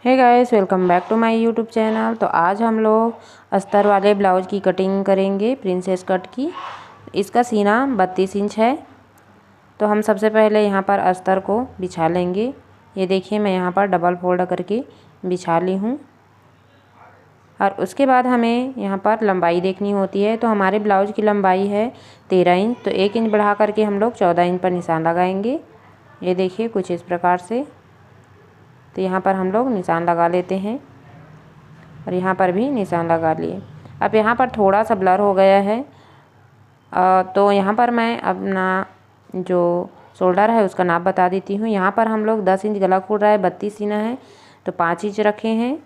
Hey guys, welcome back to my YouTube channel. तो आज हम लोग अस्तर वाले ब्लाउज की कटिंग करेंगे, प्रिंसेस कट की। इसका सीना 32 इंच है। तो हम सबसे पहले यहाँ पर अस्तर को बिछा लेंगे। ये देखिए, मैं यहाँ पर डबल फोल्ड करके बिछा ली हूँ। और उसके बाद हमें यहाँ पर लंबाई देखनी होती है। तो हमारे ब्लाउज की लंबाई है 13 इंच। तो 1 इंच बढ़ा करके हम लोग 14 इंच पर निशान लगाएंगे। ये देखिए, कुछ इस प्रकार से। तो यहाँ पर हम लोग निशान लगा लेते हैं और यहाँ पर भी निशान लगा लिए। अब यहाँ पर थोड़ा सा ब्लर हो गया है, तो यहाँ पर मैं अपना जो शोल्डर है उसका नाप बता देती हूँ। यहाँ पर हम लोग 10 इंच गला खोल रहा है, 32 सीना है, तो 5 इंच रखे हैं।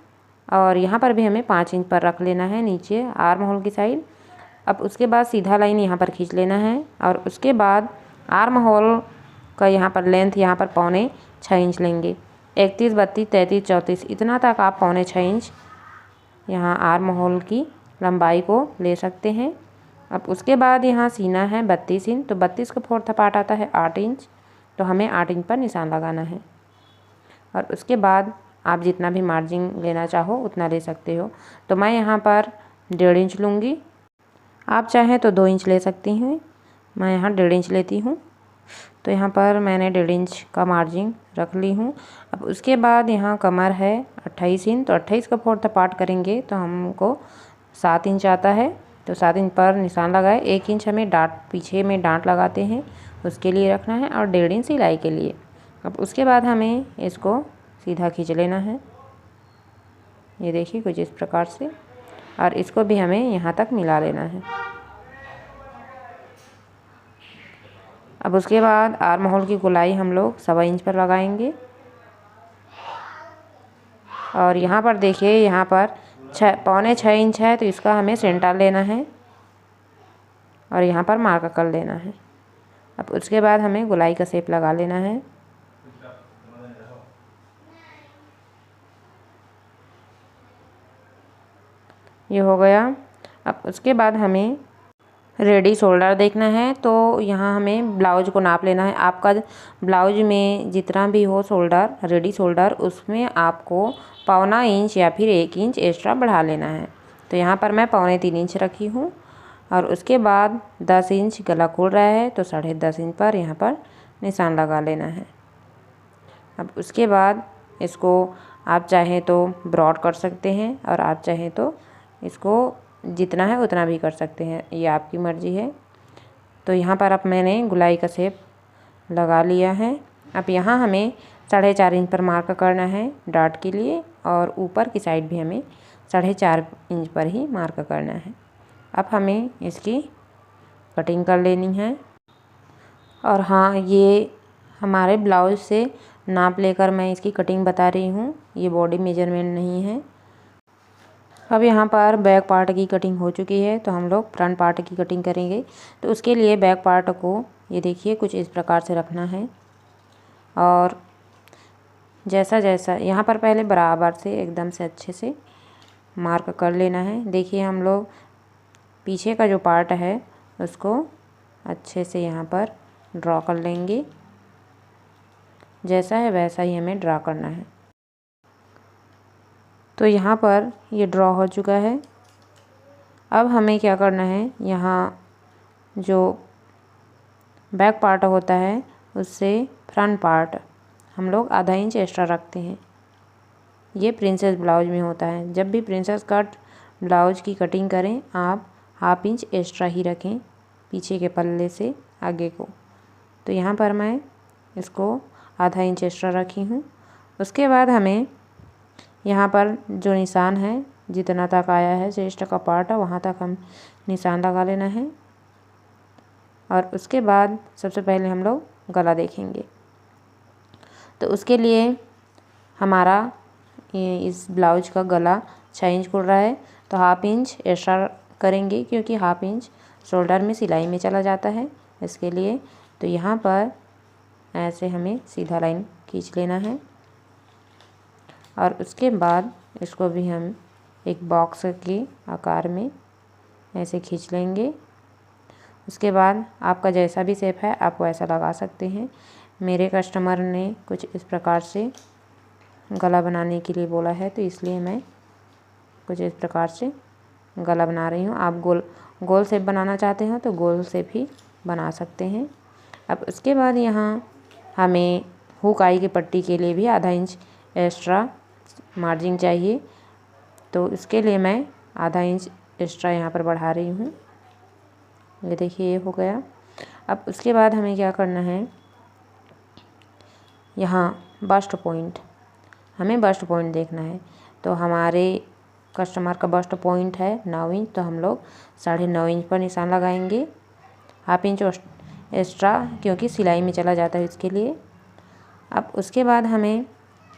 और यहाँ पर भी हमें 5 इंच पर रख लेना है नीचे आर्म होल की साइड। अब उसके बाद सीधा लाइन यहाँ पर खींच लेना है और उसके बाद आर्म होल का यहाँ पर लेंथ यहाँ पर 6.25 इंच लेंगे। 31, 32, 33, 34 इतना तक आप 6.25 इंच यहाँ आर्म होल की लंबाई को ले सकते हैं। अब उसके बाद यहाँ सीना है 32 इंच, तो 32 का 4था पार्ट आता है 8 इंच। तो हमें 8 इंच पर निशान लगाना है। और उसके बाद आप जितना भी मार्जिन लेना चाहो उतना ले सकते हो। तो मैं यहाँ पर 1.5 इंच लूँगी। आप चाहें तो 2 इंच ले सकती हैं। मैं यहाँ 1.5 इंच लेती हूँ। तो यहाँ पर मैंने 1.5 इंच का मार्जिन रख ली हूँ। अब उसके बाद यहाँ कमर है 28 इंच, तो 28 का 4था पार्ट करेंगे तो हमको 7 इंच आता है। तो 7 इंच पर निशान लगाए। 1 इंच हमें पीछे में डांट लगाते हैं उसके लिए रखना है और 1.5 इंच सिलाई के लिए। अब उसके बाद हमें इसको सीधा खींच लेना है। ये देखिए, कुछ इस प्रकार से। और इसको भी हमें यहाँ तक मिला लेना है। अब उसके बाद आर्म होल की गोलाई हम लोग 1.25 इंच पर लगाएंगे। और यहाँ पर देखिए, यहाँ पर 6.25 इंच है, तो इसका हमें सेंटर लेना है और यहाँ पर मार्क कर लेना है। अब उसके बाद हमें गोलाई का शेप लगा लेना है। ये हो गया। अब उसके बाद हमें रेडी शोल्डर देखना है। तो यहाँ हमें ब्लाउज को नाप लेना है। आपका ब्लाउज में जितना भी हो शोल्डर, रेडी शोल्डर, उसमें आपको 1.25 इंच या फिर 1 इंच एक्स्ट्रा बढ़ा लेना है। तो यहाँ पर मैं 3.25 इंच रखी हूँ। और उसके बाद 10 इंच गला खोल रहा है, तो 10.5 इंच पर यहाँ पर निशान लगा लेना है। अब उसके बाद इसको आप चाहें तो ब्रॉड कर सकते हैं और आप चाहें तो इसको जितना है उतना भी कर सकते हैं, ये आपकी मर्ज़ी है। तो यहाँ पर अब मैंने गोलाई का शेप लगा लिया है। अब यहाँ हमें 4.5 इंच पर मार्क करना है डाट के लिए, और ऊपर की साइड भी हमें 4.5 इंच पर ही मार्क करना है। अब हमें इसकी कटिंग कर लेनी है। और हाँ, ये हमारे ब्लाउज से नाप लेकर मैं इसकी कटिंग बता रही हूँ, ये बॉडी मेजरमेंट नहीं है। अब यहाँ पर बैक पार्ट की कटिंग हो चुकी है, तो हम लोग फ्रंट पार्ट की कटिंग करेंगे। तो उसके लिए बैक पार्ट को ये देखिए कुछ इस प्रकार से रखना है। और जैसा जैसा यहाँ पर पहले बराबर से एकदम से अच्छे से मार्क कर लेना है। देखिए, हम लोग पीछे का जो पार्ट है उसको अच्छे से यहाँ पर ड्रॉ कर लेंगे। जैसा है वैसा ही हमें ड्रा करना है। तो यहाँ पर ये ड्रॉ हो चुका है। अब हमें क्या करना है, यहाँ जो बैक पार्ट होता है उससे फ्रंट पार्ट हम लोग आधा इंच एक्स्ट्रा रखते हैं। ये प्रिंसेस ब्लाउज में होता है। जब भी प्रिंसेस कट ब्लाउज की कटिंग करें, आप ½ इंच एक्स्ट्रा ही रखें पीछे के पल्ले से आगे को। तो यहाँ पर मैं इसको आधा इंच एक्स्ट्रा रखी हूँ। उसके बाद हमें यहाँ पर जो निशान है, जितना तक आया है चेस्ट का पार्ट है, वहाँ तक हम निशान लगा लेना है। और उसके बाद सबसे पहले हम लोग गला देखेंगे। तो उसके लिए हमारा इस ब्लाउज का गला 6 इंच खुल रहा है, तो ½ इंच एक्स्ट्रा करेंगे, क्योंकि ½ इंच शोल्डर में सिलाई में चला जाता है इसके लिए। तो यहाँ पर ऐसे हमें सीधा लाइन खींच लेना है। और उसके बाद इसको भी हम एक बॉक्स के आकार में ऐसे खींच लेंगे। उसके बाद आपका जैसा भी शेप है आप वैसा लगा सकते हैं। मेरे कस्टमर ने कुछ इस प्रकार से गला बनाने के लिए बोला है, तो इसलिए मैं कुछ इस प्रकार से गला बना रही हूँ। आप गोल शेप बनाना चाहते हो तो गोल शेप ही बना सकते हैं। अब उसके बाद यहाँ हमें हुक आई की पट्टी के लिए भी आधा इंच एक्स्ट्रा मार्जिन चाहिए, तो इसके लिए मैं आधा इंच एक्स्ट्रा यहाँ पर बढ़ा रही हूँ। ये देखिए, ये हो गया। अब उसके बाद हमें क्या करना है, यहाँ बस्ट पॉइंट, हमें बस्ट पॉइंट देखना है। तो हमारे कस्टमर का बस्ट पॉइंट है 9 इंच, तो हम लोग 9.5 इंच पर निशान लगाएंगे। हाफ इंच एक्स्ट्रा क्योंकि सिलाई में चला जाता है इसके लिए। अब उसके बाद हमें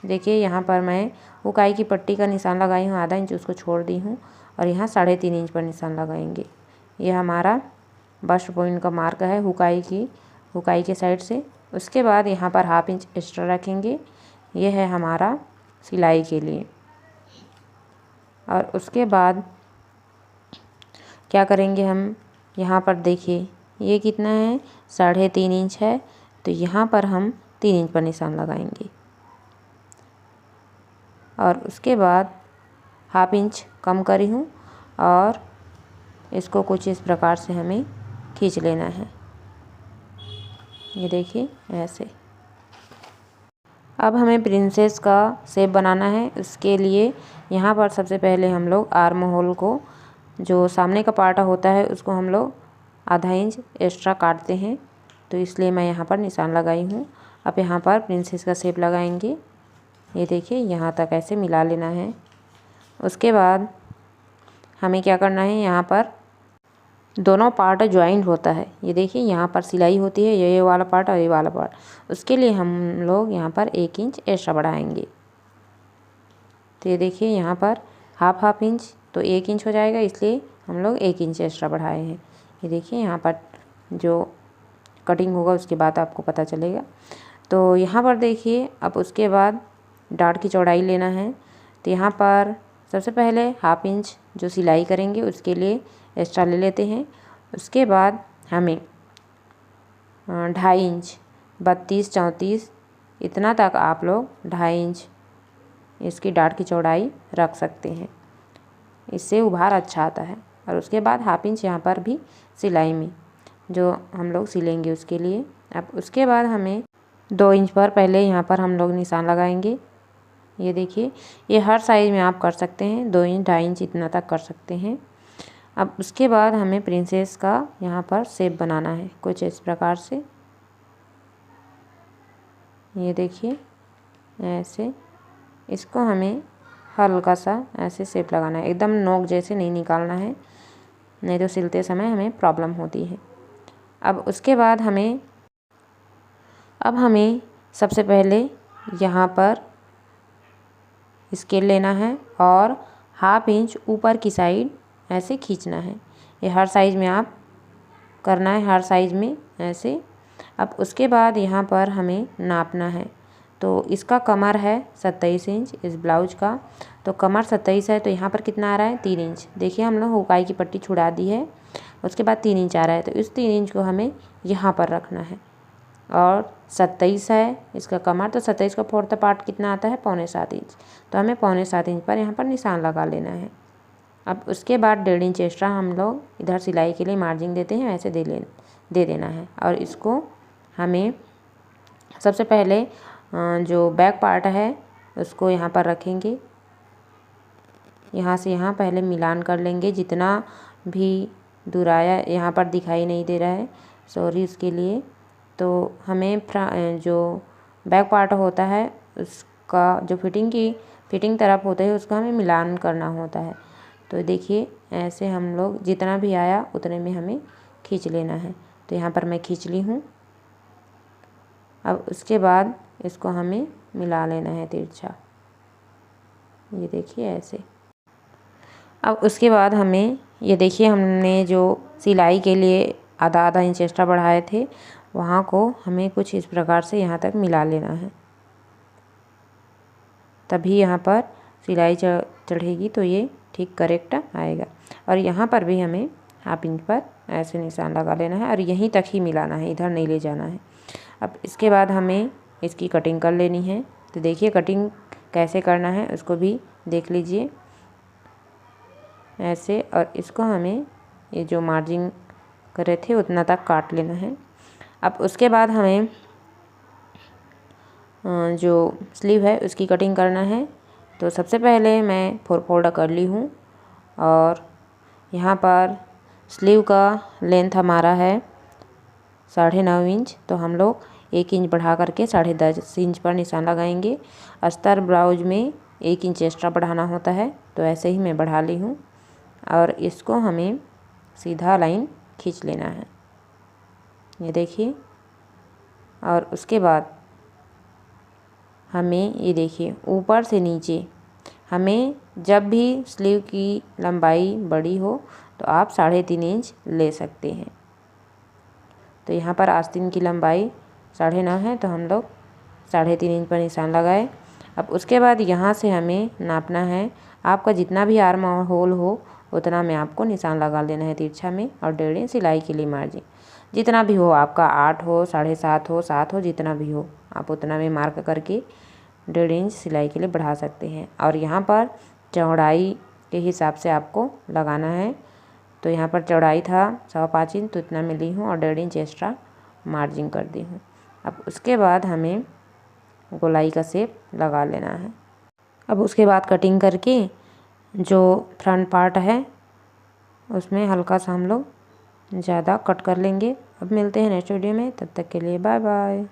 देखिए, यहाँ पर मैं उकाई की पट्टी का निशान लगाई हूँ, आधा इंच उसको छोड़ दी हूँ और यहाँ 3.5 इंच पर निशान लगाएंगे। ये हमारा बस्ट पॉइंट का मार्क है हुकाई के साइड से। उसके बाद यहाँ पर हाफ इंच एक्स्ट्रा रखेंगे, ये है हमारा सिलाई के लिए। और उसके बाद क्या करेंगे हम, यहाँ पर देखिए ये कितना है, 3.5 इंच है, तो यहाँ पर हम 3 इंच पर निशान लगाएंगे। और उसके बाद हाफ इंच कम करी हूँ और इसको कुछ इस प्रकार से हमें खींच लेना है। ये देखिए ऐसे। अब हमें प्रिंसेस का शेप बनाना है। इसके लिए यहाँ पर सबसे पहले हम लोग आर्म होल को, जो सामने का पार्ट होता है, उसको हम लोग आधा इंच एक्स्ट्रा काटते हैं, तो इसलिए मैं यहाँ पर निशान लगाई हूँ। अब यहाँ पर प्रिंसेस का शेप लगाएंगे। ये देखिए, यहाँ तक ऐसे मिला लेना है। उसके बाद हमें क्या करना है, यहाँ पर दोनों पार्ट ज्वाइंट होता है। ये देखिए, यहाँ पर सिलाई होती है, ये वाला पार्ट और ये वाला पार्ट, उसके लिए हम लोग यहाँ पर 1 इंच एक्स्ट्रा बढ़ाएंगे। तो ये देखिए, यहाँ पर हाफ इंच, तो 1 इंच हो जाएगा, इसलिए हम लोग 1 इंच एक्स्ट्रा बढ़ाए हैं। ये देखिए, यहाँ पर जो कटिंग होगा उसके बाद आपको पता चलेगा। तो यहाँ पर देखिए, अब उसके बाद डाट की चौड़ाई लेना है। तो यहाँ पर सबसे पहले हाफ इंच जो सिलाई करेंगे उसके लिए एक्स्ट्रा ले लेते हैं। उसके बाद हमें 2.5 इंच, 32-34 इतना तक आप लोग 2.5 इंच इसकी डाट की चौड़ाई रख सकते हैं, इससे उभार अच्छा आता है। और उसके बाद हाफ इंच यहाँ पर भी सिलाई में जो हम लोग सिलेंगे उसके लिए। अब उसके बाद हमें 2 इंच पर पहले यहाँ पर हम लोग निशान लगाएंगे। ये देखिए, ये हर साइज में आप कर सकते हैं, 2 इंच 2.5 इंच इतना तक कर सकते हैं। अब उसके बाद हमें प्रिंसेस का यहाँ पर शेप बनाना है कुछ इस प्रकार से। ये देखिए ऐसे, इसको हमें हल्का सा ऐसे शेप लगाना है, एकदम नोक जैसे नहीं निकालना है, नहीं तो सिलते समय हमें प्रॉब्लम होती है। अब उसके बाद हमें सबसे पहले यहाँ पर स्केल लेना है और हाफ इंच ऊपर की साइड ऐसे खींचना है। ये हर साइज में आप करना है, हर साइज में ऐसे। अब उसके बाद यहाँ पर हमें नापना है। तो इसका कमर है 27 इंच इस ब्लाउज का, तो कमर 27 है, तो यहाँ पर कितना आ रहा है, 3 इंच। देखिए, हम लोग हुकाई की पट्टी छुड़ा दी है, उसके बाद 3 इंच आ रहा है, तो इस 3 इंच को हमें यहाँ पर रखना है। और 27 है इसका कमर, तो 27 का 4th पार्ट कितना आता है, 6.25 इंच, तो हमें 6.25 इंच पर यहाँ पर निशान लगा लेना है। अब उसके बाद 1.5 इंच एक्स्ट्रा हम लोग इधर सिलाई के लिए मार्जिन देते हैं, ऐसे दे देना है। और इसको हमें सबसे पहले जो बैक पार्ट है उसको यहाँ पर रखेंगे, यहाँ से यहाँ पहले मिलान कर लेंगे। जितना भी दुराया यहाँ पर दिखाई नहीं दे रहा है, सॉरी उसके लिए। तो हमें जो बैक पार्ट होता है उसका जो फिटिंग तरफ होता है उसका हमें मिलान करना होता है। तो देखिए ऐसे हम लोग जितना भी आया उतने में हमें खींच लेना है। तो यहाँ पर मैं खींच ली हूँ। अब उसके बाद इसको हमें मिला लेना है तिरछा, ये देखिए ऐसे। अब उसके बाद हमें ये देखिए, हमने जो सिलाई के लिए आधा इंच एक्स्ट्रा बढ़ाए थे वहाँ को हमें कुछ इस प्रकार से यहाँ तक मिला लेना है, तभी यहाँ पर सिलाई चढ़ेगी तो ये ठीक करेक्ट आएगा। और यहाँ पर भी हमें हाफ इंच पर ऐसे निशान लगा लेना है और यहीं तक ही मिलाना है, इधर नहीं ले जाना है। अब इसके बाद हमें इसकी कटिंग कर लेनी है। तो देखिए, कटिंग कैसे करना है उसको भी देख लीजिए ऐसे। और इसको हमें ये जो मार्जिन करे थे उतना तक काट लेना है। अब उसके बाद हमें जो स्लीव है उसकी कटिंग करना है। तो सबसे पहले मैं 4 फोल्ड कर ली हूँ और यहाँ पर स्लीव का लेंथ हमारा है 9.5 इंच, तो हम लोग 1 इंच बढ़ा करके 10.5 इंच पर निशान लगाएंगे। अस्तर ब्लाउज में 1 इंच एक्स्ट्रा बढ़ाना होता है, तो ऐसे ही मैं बढ़ा ली हूँ और इसको हमें सीधा लाइन खींच लेना है, ये देखिए। और उसके बाद हमें ये देखिए ऊपर से नीचे, हमें जब भी स्लीव की लंबाई बड़ी हो तो आप 3.5 इंच ले सकते हैं। तो यहाँ पर आस्तीन की लंबाई 9.5 है, तो हम लोग 3.5 इंच पर निशान लगाए। अब उसके बाद यहाँ से हमें नापना है, आपका जितना भी आर्म होल हो उतना में आपको निशान लगा लेना है तिरछा में। और 1.5 इंच सिलाई के लिए मार्जिन जितना भी हो आपका, 8 हो, 7.5 हो, 7 हो, जितना भी हो आप उतना में मार्क करके 1.5 इंच सिलाई के लिए बढ़ा सकते हैं। और यहाँ पर चौड़ाई के हिसाब से आपको लगाना है। तो यहाँ पर चौड़ाई था 5.25 इंच, तो इतना मैं ली हूँ और 1.5 इंच एक्स्ट्रा मार्जिन कर दी हूँ। अब उसके बाद हमें गोलाई का शेप लगा लेना है। अब उसके बाद कटिंग करके जो फ्रंट पार्ट है उसमें हल्का सा हम लोग ज़्यादा कट कर लेंगे। अब मिलते हैं नेक्स्ट वीडियो में, तब तक के लिए बाय बाय।